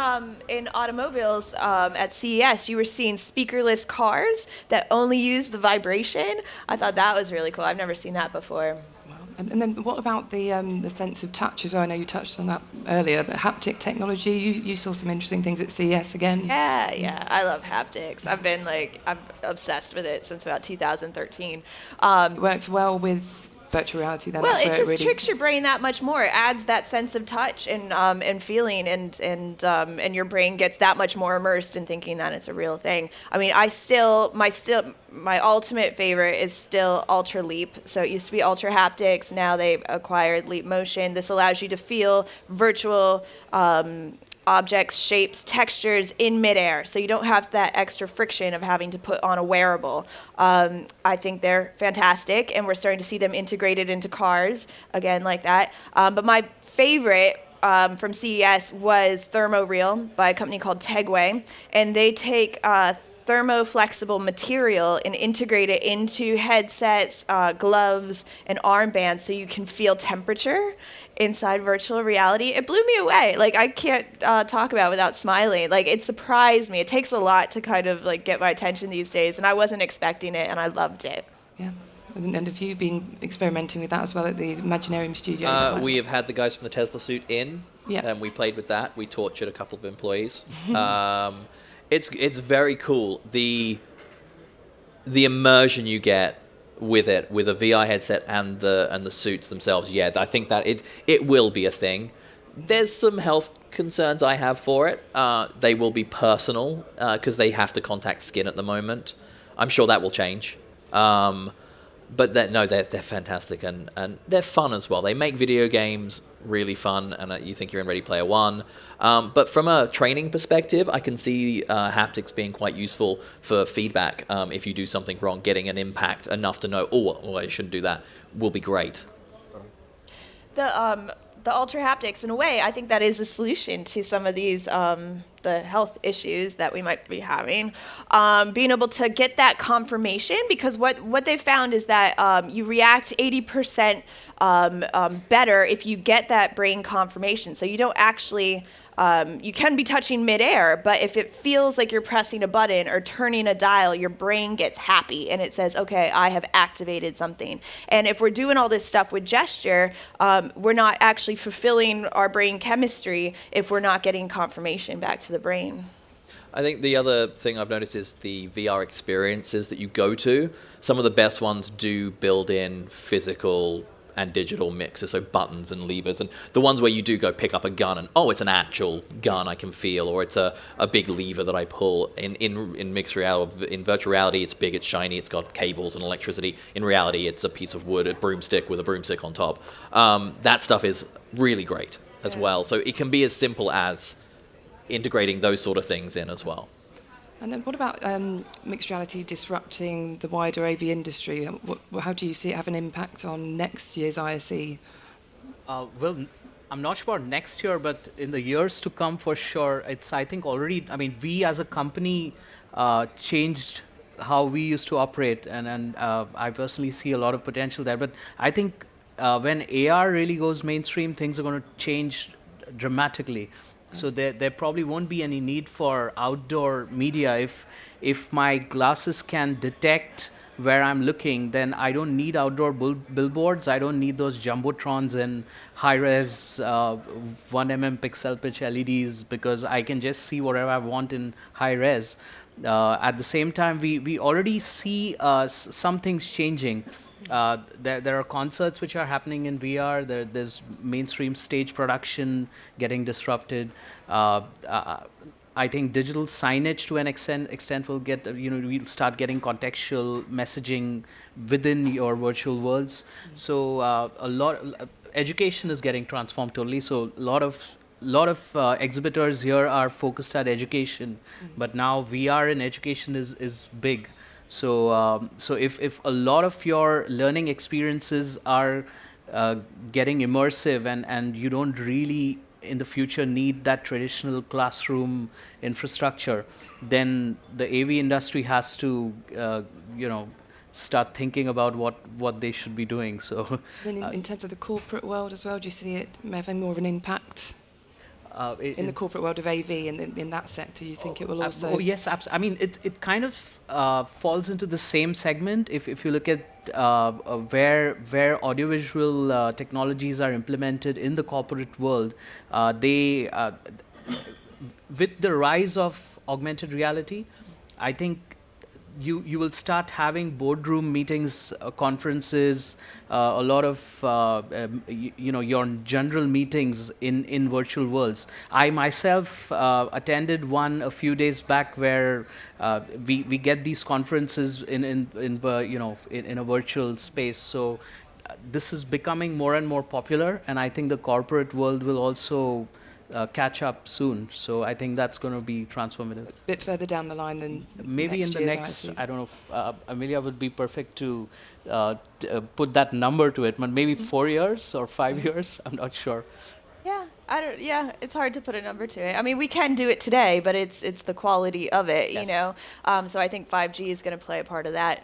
automobiles at CES, you were seeing speakerless cars that only use the vibration. I thought that was really cool. I've never seen that before. Wow. And then what about the sense of touch as well? I know you touched on that earlier. The haptic technology. You saw some interesting things at CES again. Yeah. I love haptics. I'm obsessed with it since about 2013. It works well with virtual reality then. Well, That's it where just really tricks your brain that much more. It adds that sense of touch and feeling, and your brain gets that much more immersed in thinking that it's a real thing. I mean, my ultimate favorite is still Ultra Leap. So it used to be Ultra Haptics. Now they've acquired Leap Motion. This allows you to feel virtual objects, shapes, textures in midair, so you don't have that extra friction of having to put on a wearable. I think they're fantastic, and we're starting to see them integrated into cars, again, like that. But my favorite from CES was ThermoReal by a company called Tegway, and they take thermoflexible material and integrate it into headsets, gloves, and armbands so you can feel temperature inside virtual reality. It blew me away. Like, I can't talk about it without smiling. Like, it surprised me. It takes a lot to kind of like get my attention these days, and I wasn't expecting it, and I loved it. Yeah. And have you been experimenting with that as well at the Imaginarium Studios? We have had the guys from the Tesla suit in, and we played with that. We tortured a couple of employees. It's very cool. The immersion you get with it, with a VR headset and the suits themselves. Yeah, I think that it will be a thing. There's some health concerns I have for it. They will be personal because they have to contact skin at the moment. I'm sure that will change. But they're fantastic and they're fun as well. They make video games really fun, and you think you're in Ready Player One. But from a training perspective, I can see haptics being quite useful for feedback. If you do something wrong, getting an impact enough to know, well, I shouldn't do that, will be great. The ultra haptics, in a way, I think that is a solution to some of these the health issues that we might be having. Being able to get that confirmation, because what they found is that you react 80% better if you get that brain confirmation. So you don't actually. You can be touching midair, but if it feels like you're pressing a button or turning a dial, your brain gets happy and it says, okay, I have activated something. And if we're doing all this stuff with gesture, we're not actually fulfilling our brain chemistry if we're not getting confirmation back to the brain. I think the other thing I've noticed is the VR experiences that you go to. Some of the best ones do build in physical and digital mixes, so buttons and levers, and the ones where you do go pick up a gun and it's an actual gun I can feel, or it's a big lever that I pull. In mixed reality, in virtual reality, it's big, it's shiny, it's got cables and electricity. In reality, it's a piece of wood, a broomstick with a broomstick on top. That stuff is really great as well. So it can be as simple as integrating those sort of things in as well. And then what about mixed reality disrupting the wider AV industry? How do you see it have an impact on next year's ISE? Well, I'm not sure about next year, but in the years to come, for sure, I think already, we as a company changed how we used to operate, and I personally see a lot of potential there. But I think when AR really goes mainstream, things are going to change dramatically. So there probably won't be any need for outdoor media. If my glasses can detect where I'm looking, then I don't need outdoor billboards. I don't need those jumbotrons and high-res 1 pixel pitch LEDs, because I can just see whatever I want in high-res. At the same time, we already see some things changing. There are concerts which are happening in VR. There's mainstream stage production getting disrupted. I think digital signage to an extent will get, we'll start getting contextual messaging within your virtual worlds. So education is getting transformed totally. So a lot of exhibitors here are focused at education, but now VR in education is big. So if a lot of your learning experiences are getting immersive and you don't really in the future need that traditional classroom infrastructure, then the AV industry has to, start thinking about what they should be doing. So, Then in terms of the corporate world as well, do you see it having more of an impact in the corporate world of AV and in that sector? You think it will also? Oh yes, absolutely. I mean, it kind of falls into the same segment. If you look at where audiovisual technologies are implemented in the corporate world, they with the rise of augmented reality, I think you will start having boardroom meetings, conferences, a lot of your general meetings in virtual worlds. I myself attended one a few days back where we get these conferences in a virtual space. So this is becoming more and more popular, and I think the corporate world will also catch up soon. So I think that's going to be transformative. A bit further down the line than maybe in the next, I don't know if Amelia would be perfect to put that number to it, but maybe 4 years or 5 years, I'm not sure. Yeah, it's hard to put a number to it. I mean, we can do it today, but it's the quality of it, Yes. So I think 5G is going to play a part of that.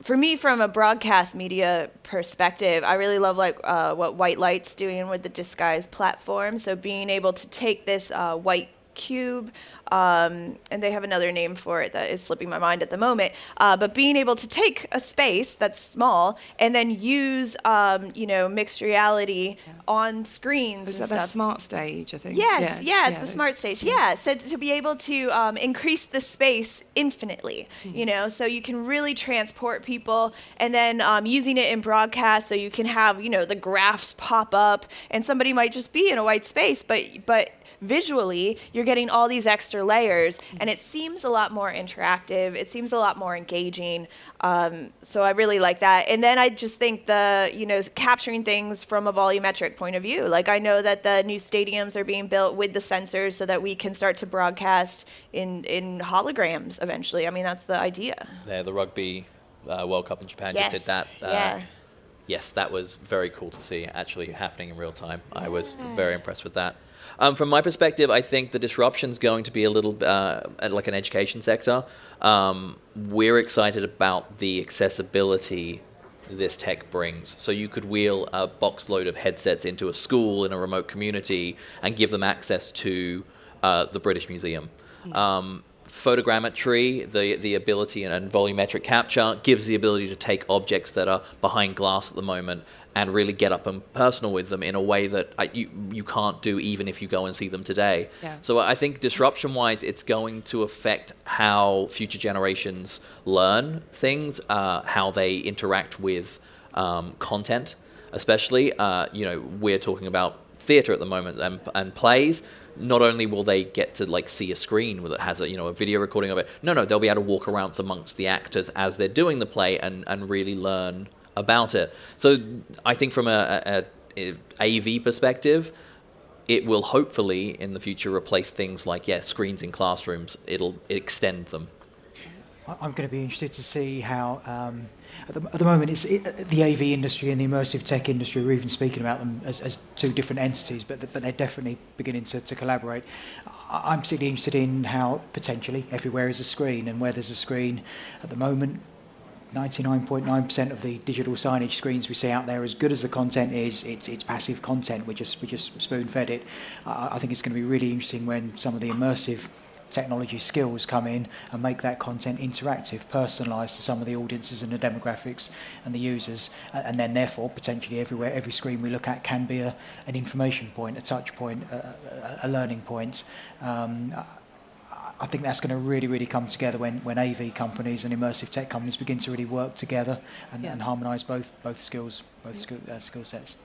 For me, from a broadcast media perspective, I really love what White Light's doing with the Disguise platform. So being able to take this white cube, and they have another name for it that is slipping my mind at the moment, but being able to take a space that's small and then use mixed reality on screens. Is and that the stuff. smart stage, I think? Yes, it's the smart stage. Yeah, so to be able to increase the space infinitely, so you can really transport people, and then using it in broadcast, so you can have the graphs pop up, and somebody might just be in a white space, but visually you're getting all these extra layers, and it seems a lot more interactive. It seems a lot more engaging. So I really like that. And then I just think capturing things from a volumetric point of view. Like, I know that the new stadiums are being built with the sensors so that we can start to broadcast in holograms eventually. I mean, that's the idea. Yeah, the Rugby World Cup in Japan just did that. Yes, that was very cool to see actually happening in real time. Yeah. I was very impressed with that. From my perspective, I think the disruption's going to be a little like an education sector. We're excited about the accessibility this tech brings. So you could wheel a box load of headsets into a school in a remote community and give them access to the British Museum. Photogrammetry, the ability and volumetric capture gives the ability to take objects that are behind glass at the moment and really get up and personal with them in a way that you can't do even if you go and see them today. Yeah. So I think disruption-wise, it's going to affect how future generations learn things, how they interact with content, especially. We're talking about theatre at the moment and plays. Not only will they get to see a screen that has a video recording of it, no, they'll be able to walk around amongst the actors as they're doing the play and really learn about it. So I think from a AV perspective, it will hopefully in the future replace things like screens in classrooms. It'll extend them. I'm going to be interested to see how, at the moment, it's the AV industry and the immersive tech industry. We're even speaking about them as two different entities, but they're definitely beginning to collaborate. I'm particularly interested in how potentially everywhere is a screen, and where there's a screen at the moment. 99.9% of the digital signage screens we see out there, as good as the content is, it's passive content. We just spoon-fed it. I think it's going to be really interesting when some of the immersive technology skills come in and make that content interactive, personalised to some of the audiences and the demographics and the users, and then therefore potentially every screen we look at can be an information point, a touch point, a learning point. I think that's going to really come together when AV companies and immersive tech companies begin to really work together and harmonise both skill sets.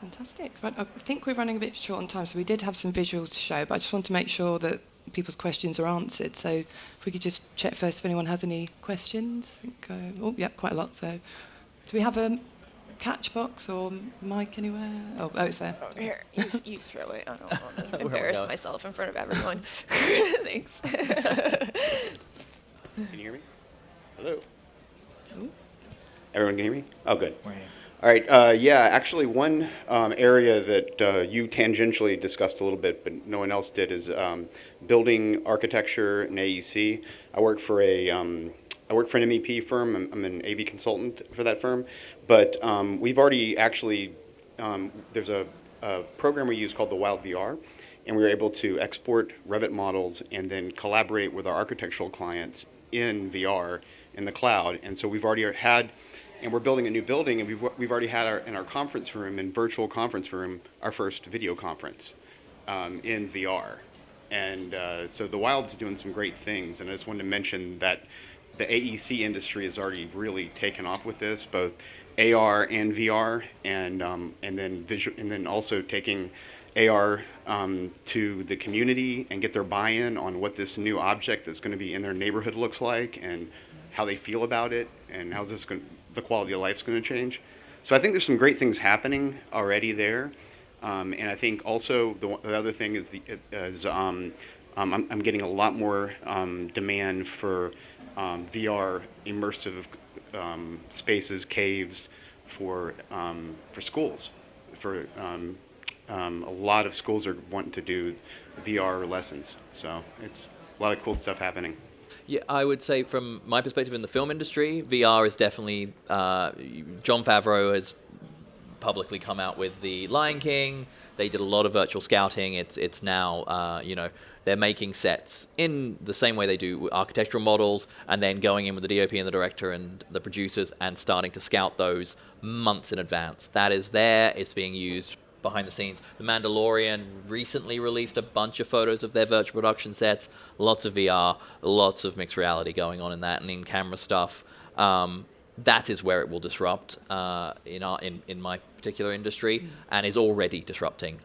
Fantastic. Right, I think we're running a bit short on time, so we did have some visuals to show, but I just want to make sure that people's questions are answered. So if we could just check first if anyone has any questions. I think, quite a lot. So do we have a catch box or mic anywhere? Oh, it's there. Oh, here, you throw it. I don't want to embarrass myself in front of everyone. Thanks. Can you hear me? Hello? Ooh. Everyone can hear me? Oh, good. All right. Yeah, actually, one area that you tangentially discussed a little bit, but no one else did, is building architecture and AEC. I work for an MEP firm. I'm an AV consultant for that firm, but we've already actually there's a program we use called the Wild VR, and we were able to export Revit models and then collaborate with our architectural clients in VR in the cloud. And so we've already had. And we're building a new building, and we've already had in our conference room, in virtual conference room, our first video conference in VR. And so the Wild's doing some great things. And I just wanted to mention that the AEC industry has already really taken off with this, both AR and VR, and then also taking AR to the community and get their buy-in on what this new object that's going to be in their neighborhood looks like, and how they feel about it, and how's this going. The quality of life is going to change. So I think there's some great things happening already there. And I think also the other thing is I'm getting a lot more demand for VR immersive spaces, caves for schools. A lot of schools are wanting to do VR lessons. So it's a lot of cool stuff happening. Yeah, I would say from my perspective in the film industry, VR is definitely, Jon Favreau has publicly come out with The Lion King. They did a lot of virtual scouting. It's now, they're making sets in the same way they do architectural models, and then going in with the DOP and the director and the producers and starting to scout those months in advance. That is there. It's being used behind the scenes. The Mandalorian recently released a bunch of photos of their virtual production sets, lots of VR, lots of mixed reality going on in that, and in-camera stuff. That is where it will disrupt in my particular industry, and is already disrupting.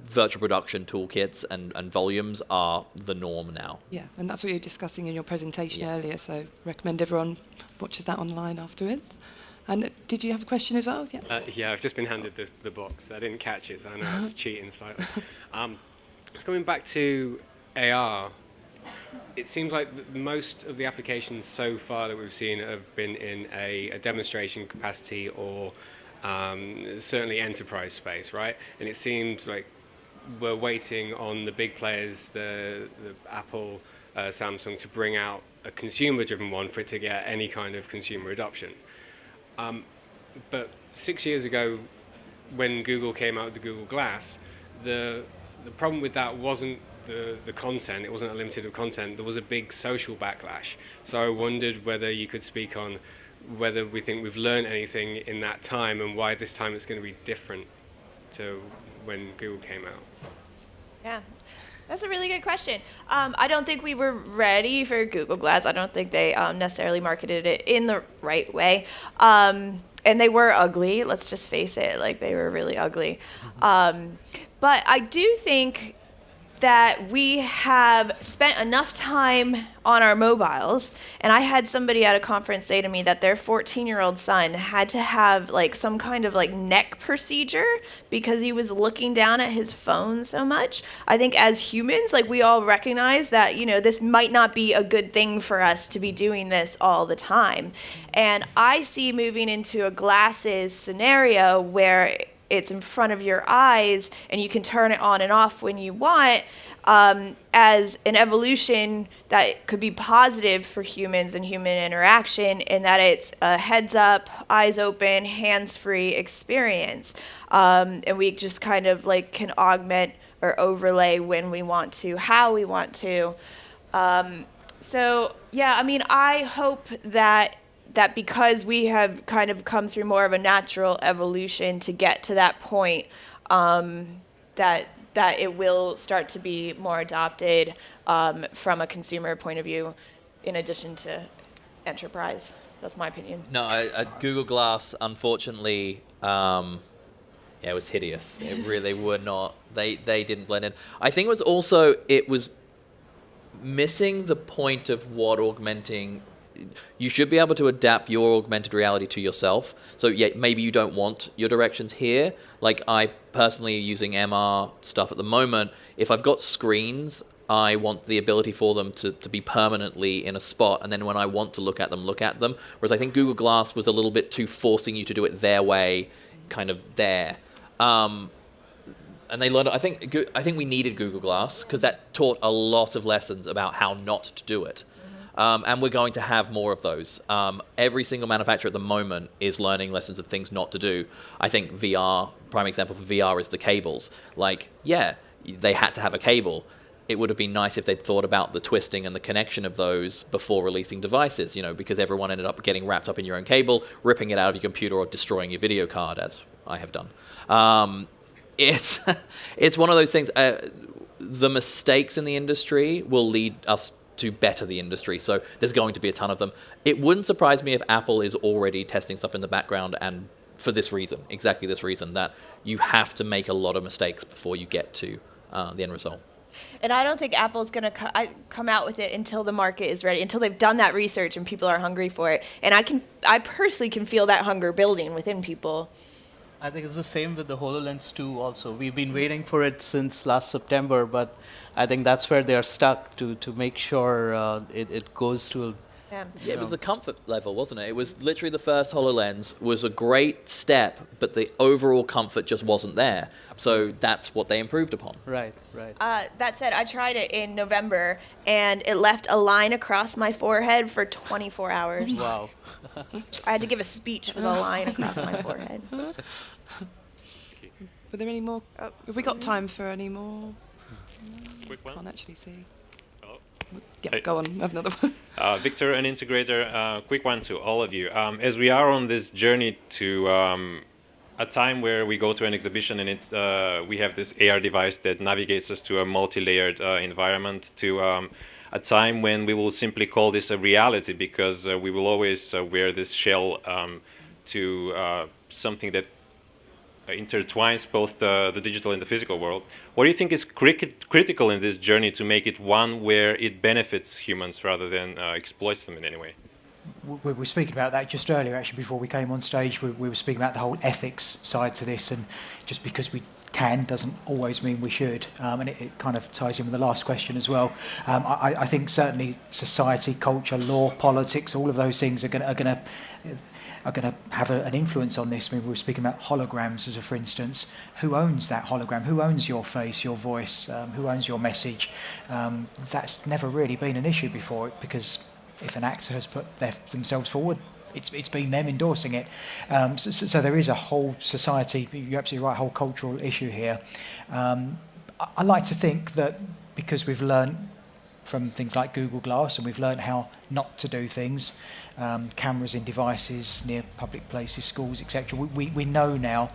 Virtual production toolkits and volumes are the norm now. Yeah, and that's what you were discussing in your presentation earlier, so recommend everyone watches that online afterwards. And did you have a question as well? Yeah. Yeah, I've just been handed the box. I didn't catch it, so I know it's cheating slightly. Coming back to AR, it seems like most of the applications so far that we've seen have been in a demonstration capacity or certainly enterprise space, right? And it seems like we're waiting on the big players, the Apple, Samsung, to bring out a consumer-driven one for it to get any kind of consumer adoption. But 6 years ago, when Google came out with the Google Glass, the problem with that wasn't the content. It wasn't unlimited of content. There was a big social backlash. So I wondered whether you could speak on whether we think we've learned anything in that time, and why this time it's going to be different to when Google came out. Yeah. That's a really good question. I don't think we were ready for Google Glass. I don't think they necessarily marketed it in the right way. And they were ugly. Let's just face it. Like, they were really ugly. But I do think that we have spent enough time on our mobiles, and I had somebody at a conference say to me that their 14-year-old son had to have like some kind of like neck procedure because he was looking down at his phone so much. I think as humans, like, we all recognize that, this might not be a good thing for us to be doing this all the time. And I see moving into a glasses scenario where it's in front of your eyes and you can turn it on and off when you want, as an evolution that could be positive for humans and human interaction, in that it's a heads up, eyes open, hands-free experience. And we just kind of like can augment or overlay when we want to, how we want to. So yeah, I mean, I hope that because we have kind of come through more of a natural evolution to get to that point, that it will start to be more adopted from a consumer point of view, in addition to enterprise. That's my opinion. No, Google Glass, unfortunately, it was hideous. It really would not. They didn't blend in. I think it was missing the point of what augmenting. You should be able to adapt your augmented reality to yourself. So yeah, maybe you don't want your directions here. Like, I personally, using MR stuff at the moment, if I've got screens, I want the ability for them to be permanently in a spot, and then when I want to look at them. Whereas I think Google Glass was a little bit too forcing you to do it their way, kind of there. And they learned. I think we needed Google Glass because that taught a lot of lessons about how not to do it. And we're going to have more of those. Every single manufacturer at the moment is learning lessons of things not to do. I think VR, prime example for VR is the cables. Like, yeah, they had to have a cable. It would have been nice if they'd thought about the twisting and the connection of those before releasing devices, because everyone ended up getting wrapped up in your own cable, ripping it out of your computer or destroying your video card, as I have done. It's one of those things. The mistakes in the industry will lead us to better the industry. So there's going to be a ton of them. It wouldn't surprise me if Apple is already testing stuff in the background, and for this reason, exactly this reason, that you have to make a lot of mistakes before you get to the end result. And I don't think Apple's going to come out with it until the market is ready, until they've done that research and people are hungry for it. And I personally can feel that hunger building within people. I think it's the same with the HoloLens 2 also. We've been waiting for it since last September, but I think that's where they're stuck to make sure it goes to... Yeah. Yeah, it was the comfort level, wasn't it? It was literally the first HoloLens was a great step, but the overall comfort just wasn't there. So that's what they improved upon. Right. That said, I tried it in November, and it left a line across my forehead for 24 hours. Wow. I had to give a speech with a line across my forehead. Were there any more? Have we got time for any more? Quick one. Can't actually see. Oh. Yeah, go on. I have another one. Victor, an integrator, quick one to all of you. As we are on this journey to a time where we go to an exhibition and we have this AR device that navigates us to a multi-layered environment, to a time when we will simply call this a reality because we will always wear this shell to something that intertwines both the digital and the physical world. What do you think is critical in this journey to make it one where it benefits humans rather than exploits them in any way? We were speaking about that just earlier, actually, before we came on stage. We were speaking about the whole ethics side to this, and just because we can doesn't always mean we should, and it kind of ties in with the last question as well. I think certainly society, culture, law, politics, all of those things are going to have an influence on this. I mean, we were speaking about holograms as a for instance. Who owns that hologram? Who owns your face, your voice? Who owns your message? That's never really been an issue before, because if an actor has put themselves forward, it's been them endorsing it. So there is a whole society, you're absolutely right, whole cultural issue here. I like to think that because we've learned from things like Google Glass and we've learned how not to do things, cameras in devices near public places, schools, etc. We know now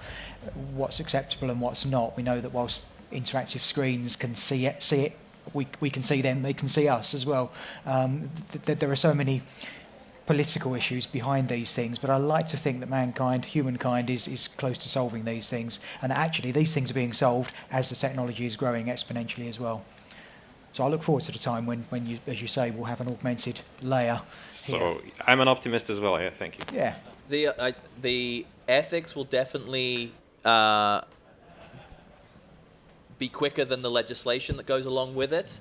what's acceptable and what's not. We know that whilst interactive screens can see it, we can see them, they can see us as well. There are so many political issues behind these things, but I like to think that humankind is close to solving these things, and actually these things are being solved as the technology is growing exponentially as well. So I look forward to the time when you, as you say, we'll have an augmented layer. So here. I'm an optimist as well. Yeah, thank you. Yeah. The ethics will definitely be quicker than the legislation that goes along with it.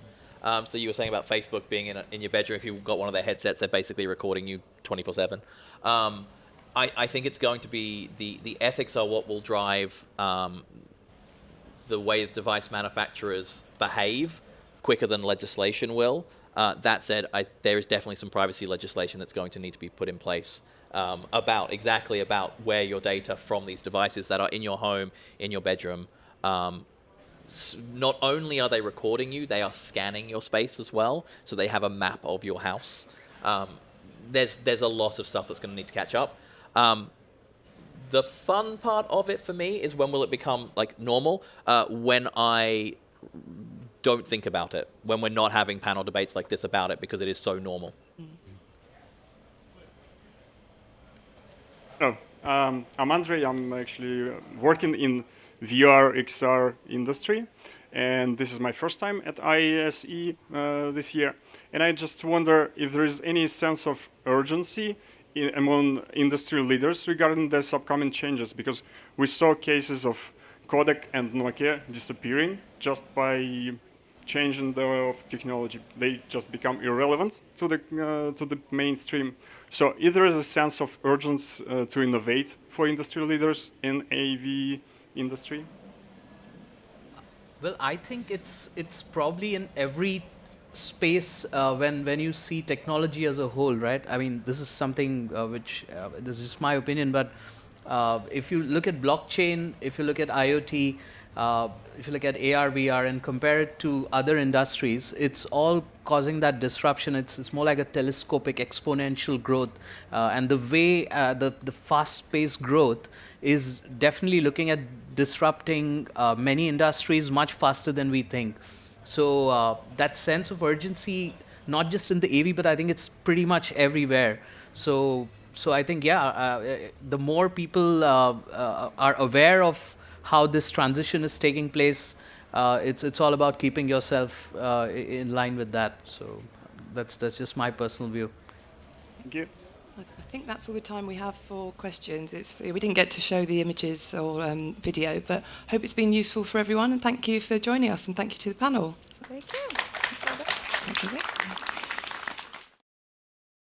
So you were saying about Facebook being in your bedroom. If you've got one of their headsets, they're basically recording you 24/7. I think it's going to be the ethics are what will drive the way the device manufacturers behave quicker than legislation will. That said, there is definitely some privacy legislation that's going to need to be put in place about where your data from these devices that are in your home, in your bedroom. Not only are they recording you, they are scanning your space as well, so they have a map of your house. There's a lot of stuff that's going to need to catch up. The fun part of it for me is when will it become like normal? When I don't think about it, when we're not having panel debates like this about it because it is so normal. I'm Andrei. I'm actually working in VR XR industry, and this is my first time at IASE this year. And I just wonder if there is any sense of urgency among industry leaders regarding these upcoming changes, because we saw cases of Kodak and Nokia disappearing just by change in of technology, they just become irrelevant to the mainstream. So is there a sense of urgency to innovate for industry leaders in AV industry? Well, I think it's probably in every space when you see technology as a whole, right? I mean, this is something which this is my opinion, but if you look at blockchain, if you look at IoT, if you look at AR, VR, and compare it to other industries, it's all causing that disruption. It's more like a telescopic exponential growth, and the way the fast-paced growth is definitely looking at disrupting many industries much faster than we think. So that sense of urgency, not just in the AV, but I think it's pretty much everywhere. So I think, the more people are aware of how this transition is taking place, it's all about keeping yourself in line with that. So that's just my personal view. Thank you. I think that's all the time we have for questions. We didn't get to show the images or video, but hope it's been useful for everyone, and thank you for joining us, and thank you to the panel. Thank you. Thank you.